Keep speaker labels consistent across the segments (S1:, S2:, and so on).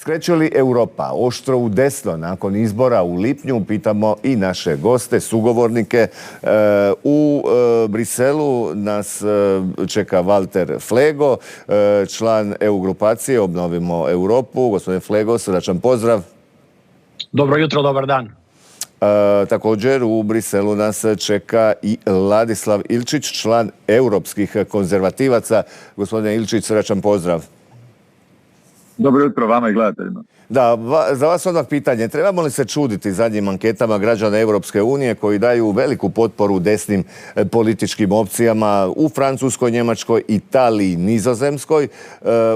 S1: Skreće li Europa oštro u desno nakon izbora u lipnju? Pitamo i naše goste, sugovornike. U Briselu nas čeka Walter Flego, član EU grupacije Obnovimo Europu. Gospodine Flego, srdačan pozdrav.
S2: Dobro jutro, dobar dan.
S1: Također u Briselu nas čeka i Ladislav Ilčić, član europskih konzervativaca. Gospodine Ilčić, srdačan pozdrav.
S3: Dobro jutro vama i gledateljima.
S1: Da, za vas odmah pitanje. Trebamo li se čuditi zadnjim anketama građana Europske unije koji daju veliku potporu desnim političkim opcijama u Francuskoj, Njemačkoj, Italiji, Nizozemskoj?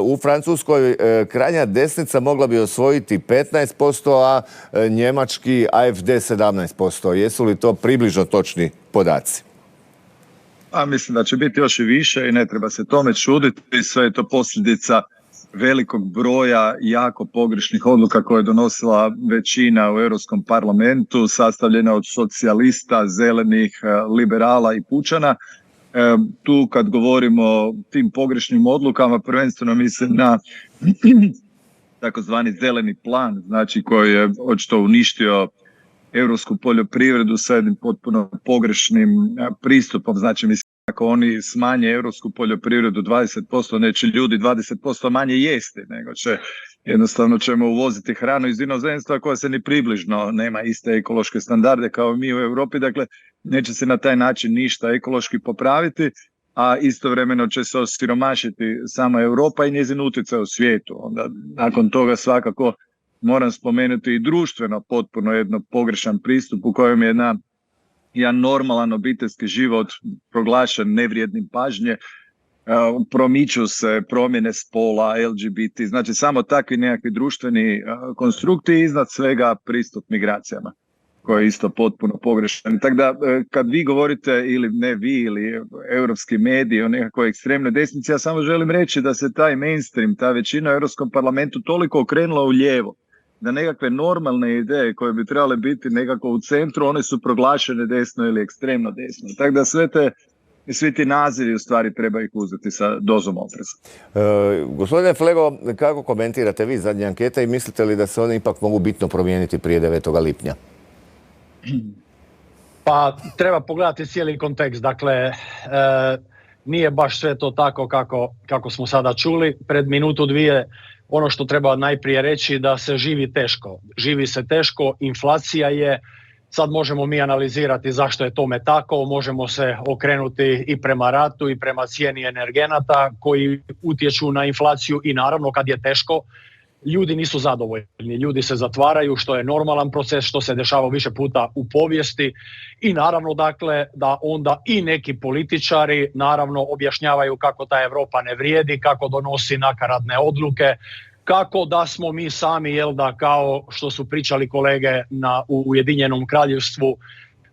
S1: U Francuskoj krajnja desnica mogla bi osvojiti 15%, a njemački AfD 17%. Jesu li to približno točni podaci?
S3: A mislim da će biti još i više i ne treba se tome čuditi. Sve je to posljedica velikog broja jako pogrešnih odluka koje je donosila većina u Europskom parlamentu, sastavljena od socijalista, zelenih, liberala i pučana. Tu kad govorimo o tim pogrešnim odlukama, prvenstveno mislim na takozvani zeleni plan, znači koji je očito uništio europsku poljoprivredu sa jednim potpuno pogrešnim pristupom. Znači mislim, ako oni smanje europsku poljoprivredu 20%, neće ljudi 20% manje jesti, nego jednostavno ćemo uvoziti hranu iz inozemstva koja se ni približno nema iste ekološke standarde kao mi u Europi, dakle neće se na taj način ništa ekološki popraviti, a istovremeno će se osiromašiti sama Europa i njezin utjecaj u svijetu. Onda nakon toga svakako moram spomenuti i društveno potpuno jedno pogrešan pristup u kojem je jedan normalan obiteljski život proglašen nevrijednim pažnje, promiču se promjene spola, LGBT, znači samo takvi nekakvi društveni konstrukti, iznad svega pristup migracijama, koji je isto potpuno pogrešan. Tako da kad vi govorite, ili ne vi, ili europski mediji o nekakvoj ekstremnoj desnici, ja samo želim reći da se taj mainstream, ta većina u Europskom parlamentu toliko okrenula u lijevo, da nekakve normalne ideje koje bi trebale biti nekako u centru, one su proglašene desno ili ekstremno desno. Tako da svi ti nazivi u stvari treba ih uzeti sa dozom opreza.
S1: Gospodine Flego, kako komentirate vi zadnje ankete i mislite li da se one ipak mogu bitno promijeniti prije 9. lipnja?
S2: Pa treba pogledati cijeli kontekst. Dakle, nije baš sve to tako kako smo sada čuli. Pred minutu, dvije, ono što treba najprije reći da se živi teško. Živi se teško, inflacija je, sad možemo mi analizirati zašto je tome tako, možemo se okrenuti i prema ratu i prema cijeni energenata koji utječu na inflaciju i naravno kad je teško, ljudi nisu zadovoljni, ljudi se zatvaraju, što je normalan proces, što se dešava više puta u povijesti i naravno dakle da onda i neki političari naravno objašnjavaju kako ta Europa ne vrijedi, kako donosi nakaradne odluke, kako da smo mi sami, kao što su pričali kolege u Ujedinjenom kraljevstvu,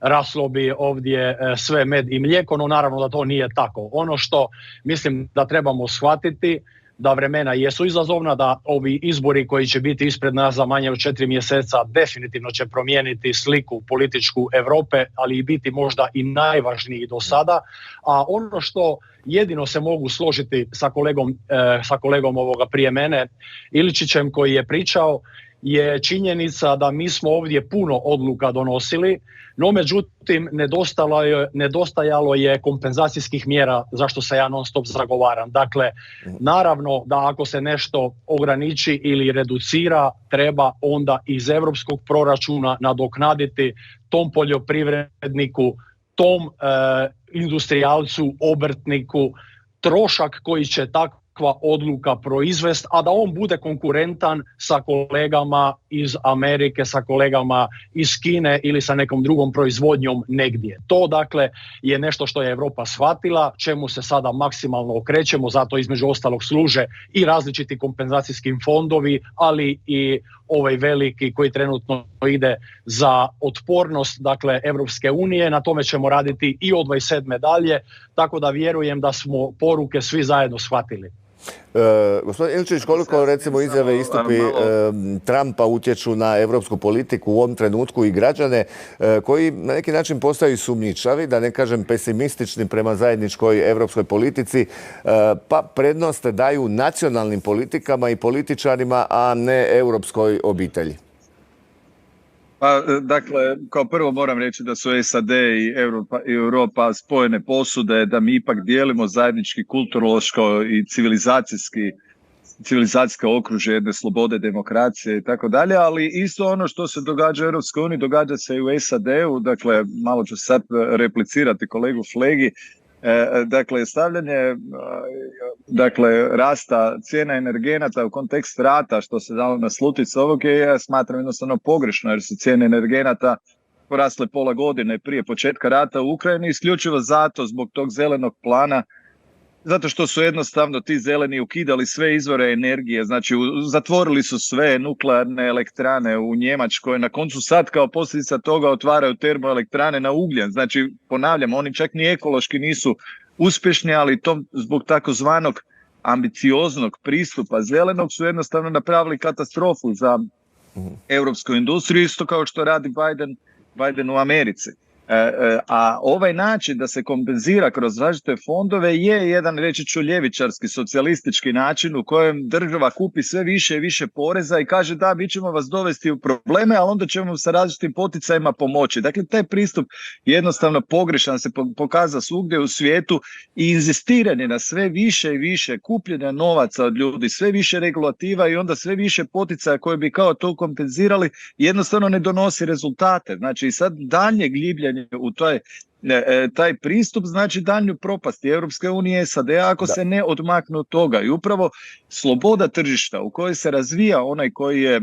S2: raslo bi ovdje sve med i mlijeko, no naravno da to nije tako. Ono što mislim da trebamo shvatiti, da vremena jesu izazovna, da ovi izbori koji će biti ispred nas za manje od 4 mjeseca definitivno će promijeniti sliku političku Europe, ali i biti možda i najvažniji do sada. A ono što jedino se mogu složiti sa kolegom ovoga prije mene, Ilčićem, koji je pričao, je činjenica da mi smo ovdje puno odluka donosili, no međutim nedostajalo je kompenzacijskih mjera zašto se ja non stop zagovaram. Dakle, naravno da ako se nešto ograniči ili reducira, treba onda iz europskog proračuna nadoknaditi tom poljoprivredniku, tom industrijalcu, obrtniku, trošak koji će takva odluka proizvest, a da on bude konkurentan sa kolegama iz Amerike, sa kolegama iz Kine ili sa nekom drugom proizvodnjom negdje. To dakle je nešto što je Europa shvatila, čemu se sada maksimalno okrećemo, zato između ostalog služe i različiti kompenzacijski fondovi, ali i ovaj veliki koji trenutno ide za otpornost, dakle Europske unije. Na tome ćemo raditi i od 27. dalje, tako da vjerujem da smo poruke svi zajedno shvatili.
S1: Gospodin Ilčić, koliko recimo izjave i istupi Trumpa utječu na europsku politiku u ovom trenutku i građane koji na neki način postaju sumnjičavi, da ne kažem pesimistični prema zajedničkoj europskoj politici, pa prednost daju nacionalnim politikama i političarima, a ne europskoj obitelji?
S3: Pa, dakle, kao prvo moram reći da su SAD i Europa spojene posude, da mi ipak dijelimo zajednički kulturološko i civilizacijsko okružje jedne slobode, demokracije i tako dalje, ali isto ono što se događa u Europskoj uniji događa se i u SAD-u, dakle, malo ću sad replicirati kolegu Flegi, dakle, stavljanje rasta cijena energenata u kontekst rata, što se dalo naslutiti s ovog, ja smatram jednostavno pogrešno, jer su cijene energenata porasle pola godine prije početka rata u Ukrajini, isključivo zato zbog tog zelenog plana, zato što su jednostavno ti zeleni ukidali sve izvore energije, znači zatvorili su sve nuklearne elektrane u Njemačkoj, na koncu sad kao posljedica toga otvaraju termoelektrane na ugljen, znači ponavljam, oni čak ni ekološki nisu uspješni, ali to zbog takozvanog ambicioznog pristupa zelenog su jednostavno napravili katastrofu za europsku industriju, isto kao što radi Biden u Americi. A ovaj način da se kompenzira kroz različite fondove je jedan, reći ću, ljevičarski, socijalistički način u kojem država kupi sve više i više poreza i kaže da, mi ćemo vas dovesti u probleme, a onda ćemo sa različitim poticajima pomoći. Dakle, taj pristup je jednostavno pogrešan, se pokazao svugdje u svijetu i inzistiranje na sve više i više kupljenja novaca od ljudi, sve više regulativa i onda sve više poticaja koje bi kao to kompenzirali, jednostavno ne donosi rezultate. Znači, i sad daljnje gljibljenje u taj pristup znači daljnju propast Europske unije, SAD ako se ne odmaknu od toga. I upravo sloboda tržišta u kojoj se razvija onaj koji je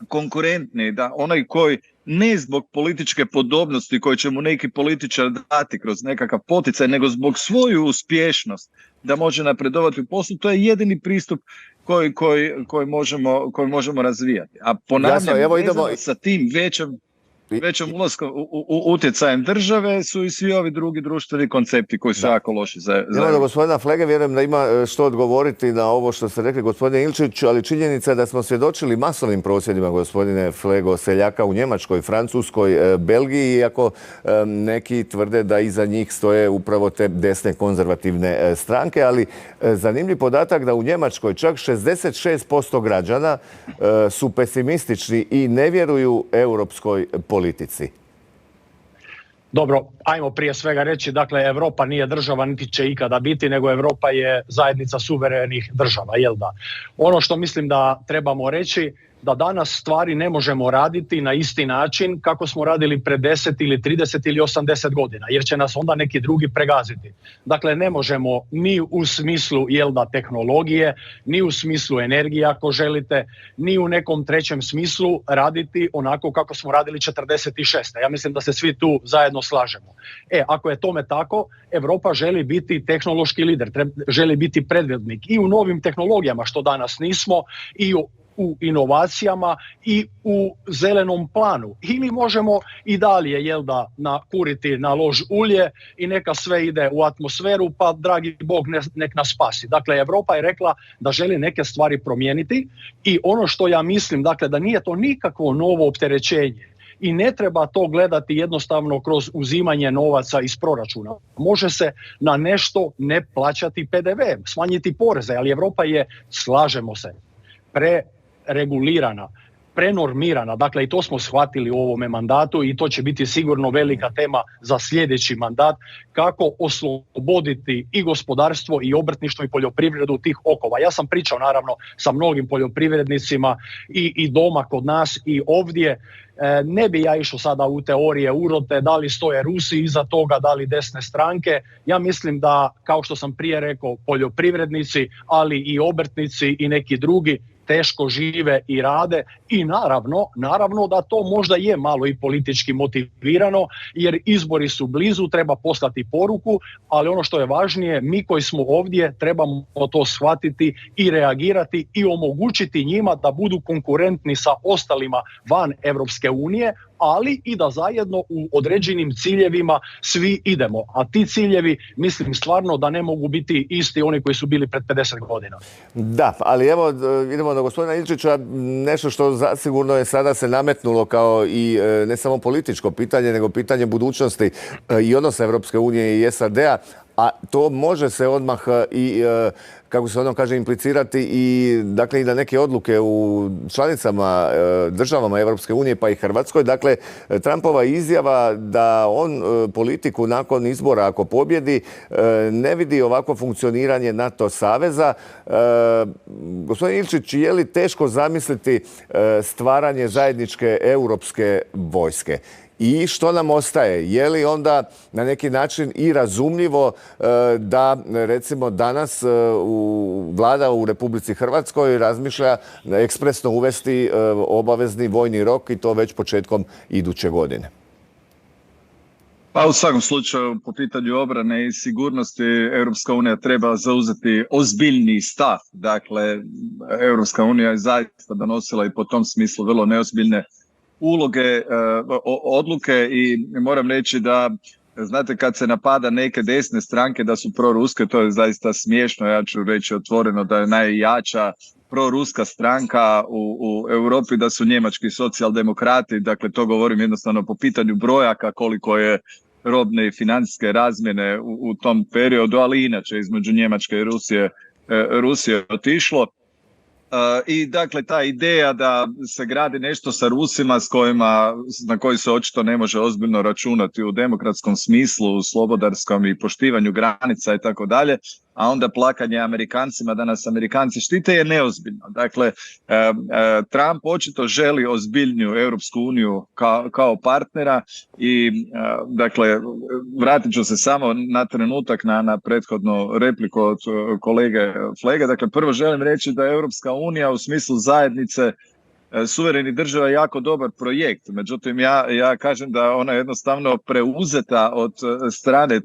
S3: konkurentni, da onaj koji ne zbog političke podobnosti koju će mu neki političar dati kroz nekakav poticaj, nego zbog svoju uspješnost da može napredovati u poslu, to je jedini pristup koji možemo razvijati. A ponavljam, sa tim većom ulaskom utjecajem države su i svi ovi drugi društveni koncepti koji su jako loši za
S1: do gospodina Flege, vjerujem da ima što odgovoriti na ovo što ste rekli, gospodine Ilčić, ali činjenica je da smo svjedočili masovnim prosvjedima, gospodine Flego, seljaka u Njemačkoj, Francuskoj, Belgiji, iako neki tvrde da iza njih stoje upravo te desne konzervativne stranke, ali zanimljiv podatak da u Njemačkoj čak 66% građana su pesimistični i ne vjeruju europskoj politici.
S2: Dobro, ajmo prije svega reći, dakle, Europa nije država niti će ikada biti, nego Europa je zajednica suverenih država, jel da? Ono što mislim da trebamo reći, da danas stvari ne možemo raditi na isti način kako smo radili pred 10 ili 30 ili 80 godina, jer će nas onda neki drugi pregaziti. Dakle, ne možemo ni u smislu, jel da, tehnologije, ni u smislu energije, ako želite, ni u nekom trećem smislu raditi onako kako smo radili 46. Ja mislim da se svi tu zajedno slažemo. Ako je tome tako, Europa želi biti tehnološki lider, želi biti predvodnik i u novim tehnologijama, što danas nismo, i u inovacijama i u zelenom planu. Ili možemo i dalje, jel da, kuriti na lož ulje i neka sve ide u atmosferu, pa dragi Bog nek nas spasi. Dakle, Europa je rekla da želi neke stvari promijeniti i ono što ja mislim, dakle, da nije to nikakvo novo opterećenje i ne treba to gledati jednostavno kroz uzimanje novaca iz proračuna. Može se na nešto ne plaćati PDV, smanjiti poreze, ali Europa je, slažemo se, preregulirana, prenormirana. Dakle, i to smo shvatili u ovome mandatu i to će biti sigurno velika tema za sljedeći mandat, kako osloboditi i gospodarstvo i obrtništvo i poljoprivredu tih okova. Ja sam pričao naravno sa mnogim poljoprivrednicima i doma kod nas i ovdje. Ne bi ja išao sada u teorije urote, da li stoje Rusi iza toga, da li desne stranke. Ja mislim da, kao što sam prije rekao, poljoprivrednici, ali i obrtnici i neki drugi teško žive i rade i naravno da to možda je malo i politički motivirano, jer izbori su blizu, treba poslati poruku, ali ono što je važnije, mi koji smo ovdje trebamo to shvatiti i reagirati i omogućiti njima da budu konkurentni sa ostalima van Europske unije, ali i da zajedno u određenim ciljevima svi idemo. A ti ciljevi, mislim stvarno da ne mogu biti isti oni koji su bili pred 50 godina.
S1: Da, ali evo idemo na gospodina Ilčića, nešto što zasigurno je sada se nametnulo kao i ne samo političko pitanje, nego pitanje budućnosti i odnosa Europske unije i SAD-a, a to može se odmah i, kako se ono kaže, implicirati i, dakle, i na neke odluke u članicama, državama Europske unije, pa i Hrvatskoj. Dakle, Trumpova izjava da on politiku nakon izbora, ako pobjedi, ne vidi ovako funkcioniranje NATO saveza. Gospodin Ilčić, je li teško zamisliti stvaranje zajedničke europske vojske? I što nam ostaje? Je li onda na neki način i razumljivo da recimo danas vlada u Republici Hrvatskoj razmišlja ekspresno uvesti obavezni vojni rok i to već početkom iduće godine?
S3: Pa u svakom slučaju po pitanju obrane i sigurnosti Europska unija treba zauzeti ozbiljniji stav. Dakle, Europska unija je zaista donosila i po tom smislu vrlo neozbiljne odluke i moram reći da, znate, kad se napada neke desne stranke da su proruske, to je zaista smiješno. Ja ću reći otvoreno da je najjača proruska stranka u Europi da su njemački socijaldemokrati. Dakle, to govorim jednostavno po pitanju brojaka koliko je robne i financijske razmjene u tom periodu, ali inače između Njemačke i Rusije otišlo. I dakle ta ideja da se gradi nešto sa Rusima na koji se očito ne može ozbiljno računati u demokratskom smislu, u slobodarskom i poštivanju granica i tako dalje, a onda plakanje Amerikancima da nas Amerikanci štite je neozbiljno. Dakle, Trump očito želi ozbiljniju Europsku uniju kao partnera i dakle, vratit ću se samo na trenutak na prethodnu repliku od kolege Flega. Dakle, prvo želim reći da je Europska unija u smislu zajednice suverenih država je jako dobar projekt. Međutim, ja kažem da ona je jednostavno preuzeta od strane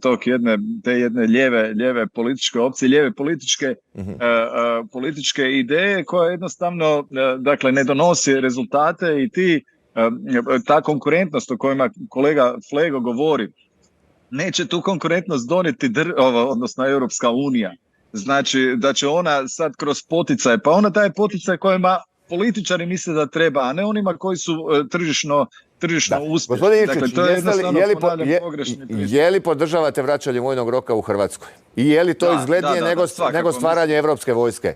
S3: te jedne lijeve političke opcije, lijeve političke ideje koja jednostavno dakle, ne donosi rezultate i ta konkurentnost o kojima kolega Flego govori, neće tu konkurentnost donijeti odnosno Europska unija. Znači da će ona sad kroz poticaje, pa ona daje poticaje kojima političari misle da treba, a ne onima koji su tržišno uspješni. Dakle, to je jednostavno pogrešni pristup.
S1: Je li podržavate vraćanje vojnog roka u Hrvatskoj? I je li to izglednije nego stvaranje europske vojske?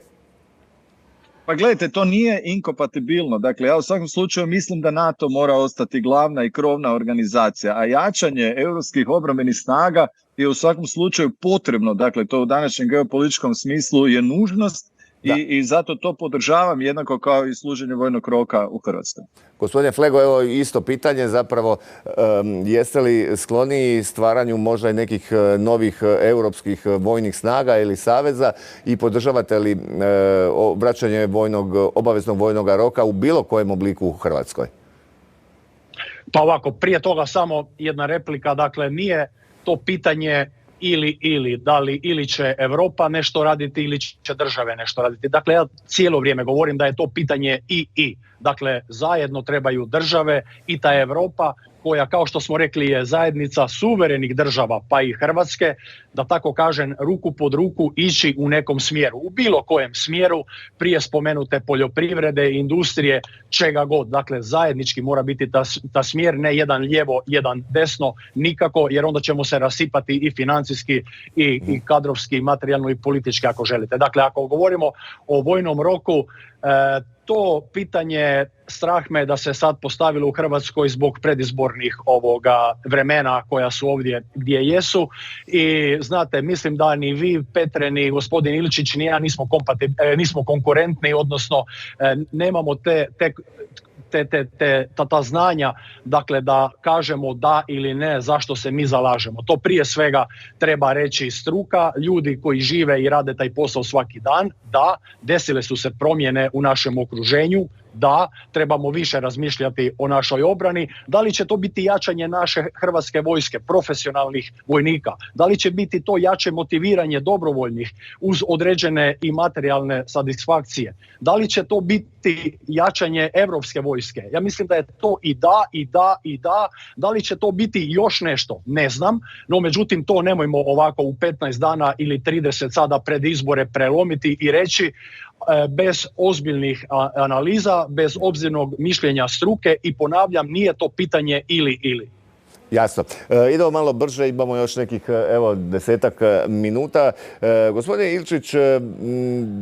S3: Pa gledajte, to nije inkompatibilno. Dakle, ja u svakom slučaju mislim da NATO mora ostati glavna i krovna organizacija, a jačanje europskih obrambenih snaga je u svakom slučaju potrebno. Dakle, to u današnjem geopolitičkom smislu je nužnost. I zato to podržavam jednako kao i služenje vojnog roka u Hrvatskoj.
S1: Gospodine Flego, evo isto pitanje zapravo, jeste li skloniji stvaranju možda i nekih novih europskih vojnih snaga ili saveza i podržavate li vraćanje obaveznog vojnog roka u bilo kojem obliku u Hrvatskoj?
S2: Pa ovako, prije toga samo jedna replika, dakle nije to pitanje ili će Europa nešto raditi ili će države nešto raditi. Dakle, ja cijelo vrijeme govorim da je to pitanje i. Dakle, zajedno trebaju države i ta Europa koja, kao što smo rekli, je zajednica suverenih država, pa i Hrvatske, da tako kažem, ruku pod ruku ići u nekom smjeru. U bilo kojem smjeru, prije spomenute poljoprivrede, industrije, čega god. Dakle, zajednički mora biti ta smjer, ne jedan lijevo, jedan desno, nikako, jer onda ćemo se rasipati i financijski, i kadrovski, i materijalno, i politički, ako želite. Dakle, ako govorimo o vojnom roku, to pitanje, strah me da se sad postavilo u Hrvatskoj zbog predizbornih vremena koja su ovdje gdje jesu. I znate, mislim da ni vi, Petre, ni gospodin Ilčić, ni ja nismo konkurentni, odnosno nemamo ta znanja, dakle, da kažemo da ili ne, zašto se mi zalažemo. To prije svega treba reći struka, ljudi koji žive i rade taj posao svaki dan. Da, desile su se promjene u našem okruženju, Da, trebamo više razmišljati o našoj obrani. Da li će to biti jačanje naše hrvatske vojske, profesionalnih vojnika? Da li će biti to jače motiviranje dobrovoljnih uz određene i materijalne satisfakcije? Da li će to biti jačanje europske vojske? Ja mislim da je to i da, i da, i da. Da li će to biti još nešto? Ne znam. No, međutim, to nemojmo ovako u 15 dana ili 30 sada pred izbore prelomiti i reći bez ozbiljnih analiza, bez obzirnog mišljenja struke i ponavljam, nije to pitanje ili.
S1: Jasno. Idemo malo brže, imamo još nekih 10 minuta. Gospodine Ilčić,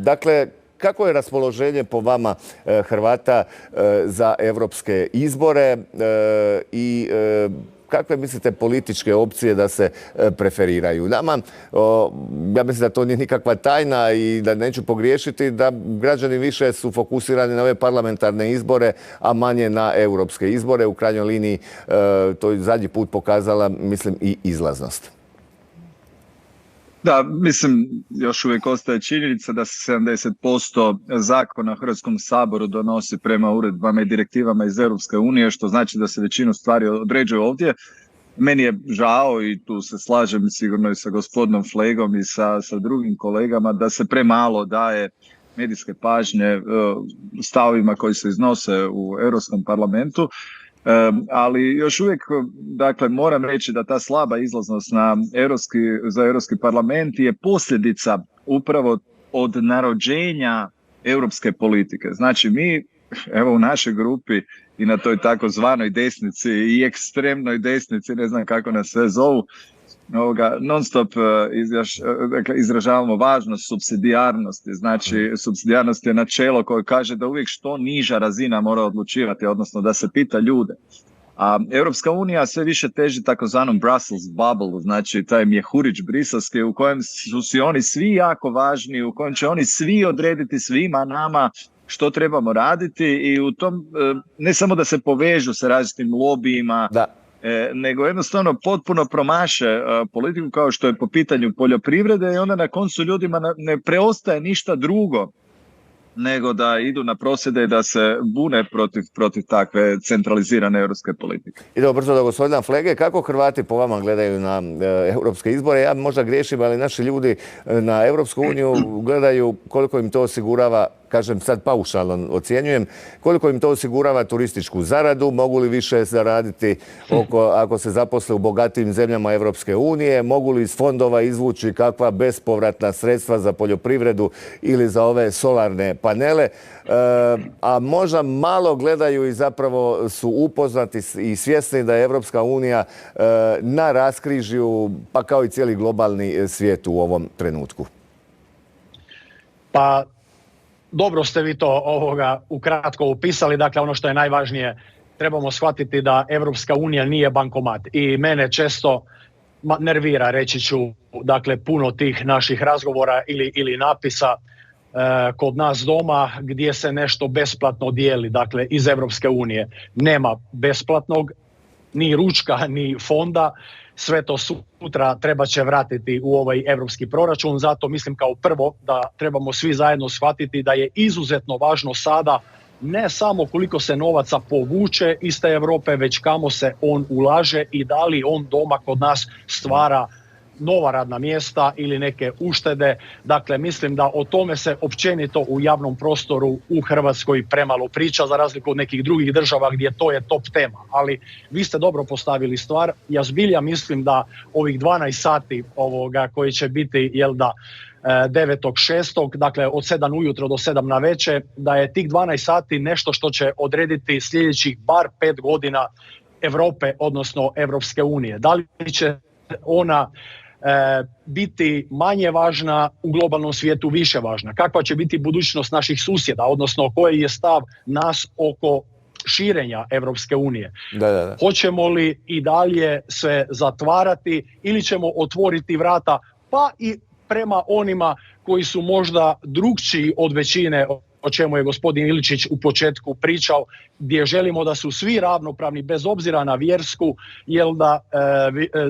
S1: dakle, kako je raspoloženje po vama Hrvata za europske izbore i kakve mislite političke opcije da se preferiraju? Nama, ja mislim da to nije nikakva tajna i da neću pogriješiti, da građani više su fokusirani na ove parlamentarne izbore, a manje na europske izbore. U krajnjoj liniji to je zadnji put pokazala, mislim, i izlaznost.
S3: Da, mislim, još uvijek ostaje činjenica da se 70% zakona u Hrvatskom saboru donosi prema uredbama i direktivama iz Europske unije, što znači da se većinu stvari određuje ovdje. Meni je žao i tu se slažem sigurno i sa gospodinom Flegom i sa drugim kolegama da se premalo daje medijske pažnje stavovima koji se iznose u Europskom parlamentu. Ali još uvijek, dakle, moram reći da ta slaba izlaznost za Europski parlament je posljedica upravo od narođenja europske politike. Znači mi, evo u našoj grupi i na toj takozvanoj desnici i ekstremnoj desnici, ne znam kako nas sve zovu, non stop izražavamo važnost supsidijarnosti. Znači, supsidijarnost je načelo koje kaže da uvijek što niža razina mora odlučivati, odnosno da se pita ljude. A Europska unija sve više teži takozvanom Brussels bubble, znači taj mjehurić briselski u kojem su si oni svi jako važni, u kojem će oni svi odrediti svima nama što trebamo raditi i u tom ne samo da se povežu sa različitim lobijima, nego jednostavno potpuno promaše politiku kao što je po pitanju poljoprivrede i onda na koncu ljudima ne preostaje ništa drugo nego da idu na prosvjede i da se bune protiv takve centralizirane europske politike.
S1: Idemo brzo do gospodina Flege. Kako Hrvati po vama gledaju na europske izbore? Ja možda griješim, ali naši ljudi na Europsku uniju gledaju koliko im to osigurava, kažem sad paušalno ocjenjujem, koliko im to osigurava turističku zaradu, mogu li više zaraditi ako se zaposle u bogatijim zemljama Europske unije, mogu li iz fondova izvući kakva bespovratna sredstva za poljoprivredu ili za ove solarne panele, a možda malo gledaju i zapravo su upoznati i svjesni da je Europska unija na raskrižju, pa kao i cijeli globalni svijet u ovom trenutku.
S2: Pa dobro ste vi to ukratko upisali. Dakle, ono što je najvažnije, trebamo shvatiti da Europska unija nije bankomat. I mene često nervira, reći ću, dakle, puno tih naših razgovora ili napisa kod nas doma gdje se nešto besplatno dijeli, dakle, iz Europske unije. Nema besplatnog, ni ručka, ni fonda. Sve to sutra treba će vratiti u ovaj europski proračun. Zato mislim kao prvo da trebamo svi zajedno shvatiti da je izuzetno važno sada ne samo koliko se novaca povuče iz te Europe, već kamo se on ulaže i da li on doma kod nas stvara nova radna mjesta ili neke uštede. Dakle, mislim da o tome se općenito u javnom prostoru u Hrvatskoj premalo priča, za razliku od nekih drugih država gdje to je top tema. Ali vi ste dobro postavili stvar. Ja zbilja mislim da ovih 12 sati koji će biti 9.6., dakle od 7 ujutro do 7 na večer, da je tih 12 sati nešto što će odrediti sljedećih bar 5 godina Europe, odnosno Europske unije. Da li će ona biti manje važna u globalnom svijetu, više važna? Kakva će biti budućnost naših susjeda, odnosno koji je stav nas oko širenja Europske unije? Da. Hoćemo li i dalje se zatvarati ili ćemo otvoriti vrata pa i prema onima koji su možda drukčiji od većine o čemu je gospodin Iličić u početku pričao, gdje želimo da su svi ravnopravni bez obzira na vjersku,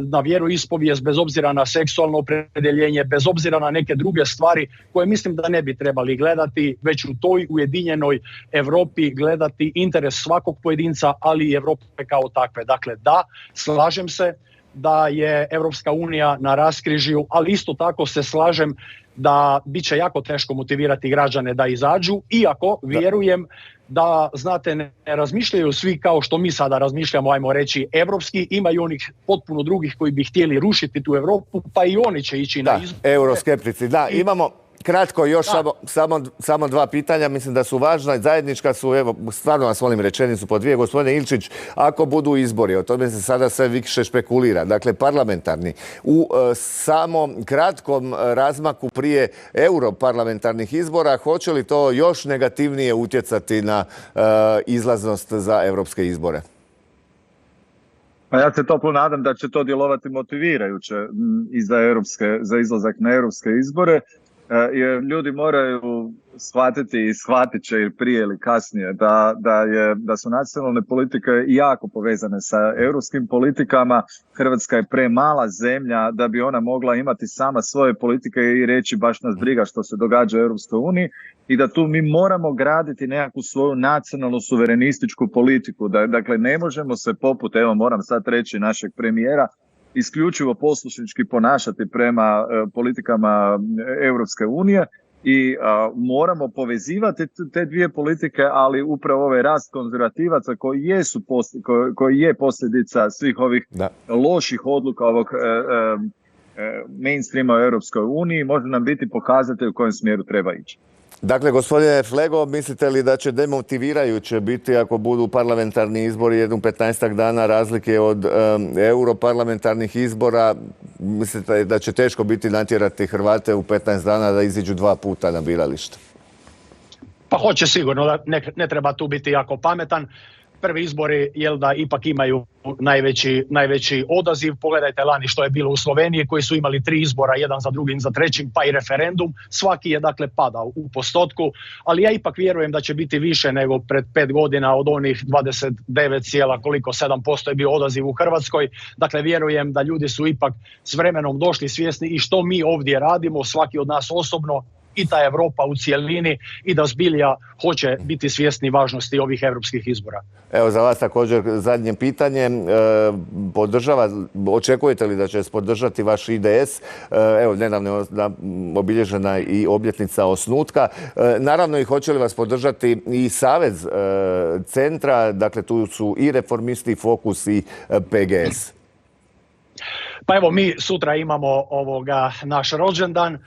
S2: na vjeroispovijest, bez obzira na seksualno opredjeljenje, bez obzira na neke druge stvari koje mislim da ne bi trebali gledati, već u toj ujedinjenoj Europi gledati interes svakog pojedinca, ali i Europe kao takve. Dakle, da, slažem se da je Europska unija na raskrižju, ali isto tako se slažem da bit će jako teško motivirati građane da izađu, iako vjerujem da, znate, ne razmišljaju svi kao što mi sada razmišljamo, ajmo reći, evropski, imaju onih potpuno drugih koji bi htjeli rušiti tu Europu, pa i oni će ići na izbore.
S1: Euroskeptici, da, imamo... Kratko, još samo dva pitanja, mislim da su važna i zajednička su, evo, stvarno vas molim rečenicu po dvije. Gospodine Ilčić, ako budu izbori, o tome se sada sve više špekulira, dakle parlamentarni, u samom kratkom razmaku prije europarlamentarnih izbora, hoće li to još negativnije utjecati na izlaznost za europske izbore?
S3: Pa ja se toplo nadam da će to djelovati motivirajuće i za izlazak na europske izbore. Jer ljudi moraju shvatiti i shvatit će ili prije ili kasnije da su nacionalne politike jako povezane sa europskim politikama. Hrvatska je premala zemlja da bi ona mogla imati sama svoje politike i reći baš nas briga što se događa u Europskoj uniji i da tu mi moramo graditi nekakvu svoju nacionalnu suverenističku politiku. Dakle, ne možemo se poput, evo moram sad reći, našeg premijera isključivo poslušnički ponašati prema politikama Europske unije i moramo povezivati te dvije politike, ali upravo ovaj rast konzervativaca koji je posljedica svih ovih loših odluka ovog mainstreama u Europskoj uniji može nam biti pokazatelj u kojem smjeru treba ići.
S1: Dakle, gospodine Flego, mislite li da će demotivirajuće biti ako budu parlamentarni izbori jednu 15 dana razlike od europarlamentarnih izbora? Mislite da će teško biti natjerati Hrvate u 15 dana da iziđu 2 puta na biralište?
S2: Pa hoće sigurno, ne treba tu biti jako pametan. Prvi izbori, da ipak imaju najveći odaziv. Pogledajte lani što je bilo u Sloveniji, koji su imali 3 izbora, jedan za drugim, za trećim, pa i referendum. Svaki je dakle padao u postotku, ali ja ipak vjerujem da će biti više nego pred 5 godina od onih 29,7% je bio odaziv u Hrvatskoj. Dakle, vjerujem da ljudi su ipak s vremenom došli svjesni i što mi ovdje radimo, svaki od nas osobno, i ta Europa u cijelini, i da zbilja hoće biti svjesni važnosti ovih europskih izbora.
S1: Evo, za vas također zadnje pitanje. Očekujete li da će se podržati vaš IDS? Evo, nedavno je obilježena i obljetnica osnutka. Naravno, i hoće li vas podržati i Savez centra? Dakle, tu su i Reformisti, Fokus i PGS.
S2: Pa evo, mi sutra imamo naš rođendan.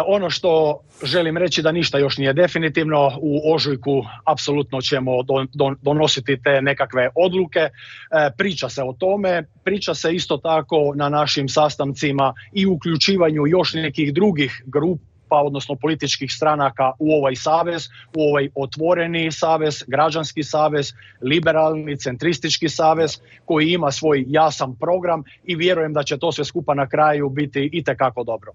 S2: Ono što želim reći da ništa još nije definitivno. U ožujku apsolutno ćemo donositi te nekakve odluke. Priča se o tome, priča se isto tako na našim sastancima i uključivanju još nekih drugih grupa, odnosno političkih stranaka u ovaj savez, u ovaj otvoreni savez, građanski savez, liberalni, centristički savez koji ima svoj jasan program i vjerujem da će to sve skupa na kraju biti itekako dobro.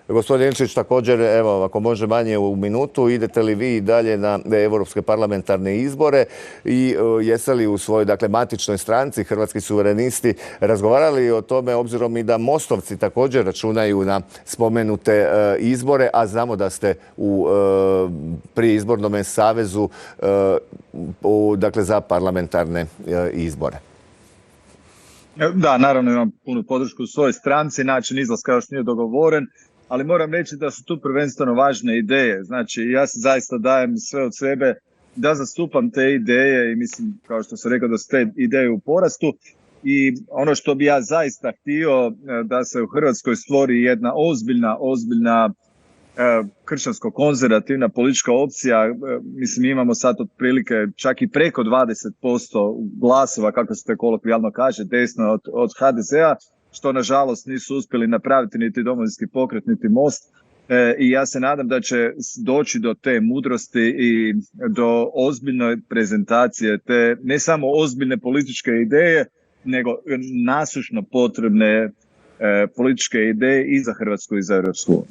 S1: Gospodin Ilčić, također, evo, ako može manje u minutu, idete li vi dalje na europske parlamentarne izbore i jeste li u svojoj, dakle, matičnoj stranci Hrvatski suverenisti razgovarali o tome, obzirom i da Mostovci također računaju na spomenute izbore, a znamo da ste u prijeizbornom savezu dakle, za parlamentarne izbore?
S3: Da, naravno imam punu podršku u svojoj stranci, način izlaska još nije dogovoren, ali moram reći da su tu prvenstveno važne ideje. Znači, ja se zaista dajem sve od sebe da zastupam te ideje i mislim, kao što sam rekao, da su te ideje u porastu. I ono što bi ja zaista htio da se u Hrvatskoj stvori jedna ozbiljna kršćansko-konzervativna politička opcija. Mislim, imamo sad otprilike čak i preko 20% glasova, kako se to kolokvijalno kaže, desno od HDZ-a, što nažalost nisu uspjeli napraviti niti Domovinski pokret, niti Most. I ja se nadam da će doći do te mudrosti i do ozbiljne prezentacije te ne samo ozbiljne političke ideje, nego nasušno potrebne političke ideje i za Hrvatsku i za Europsku uniju.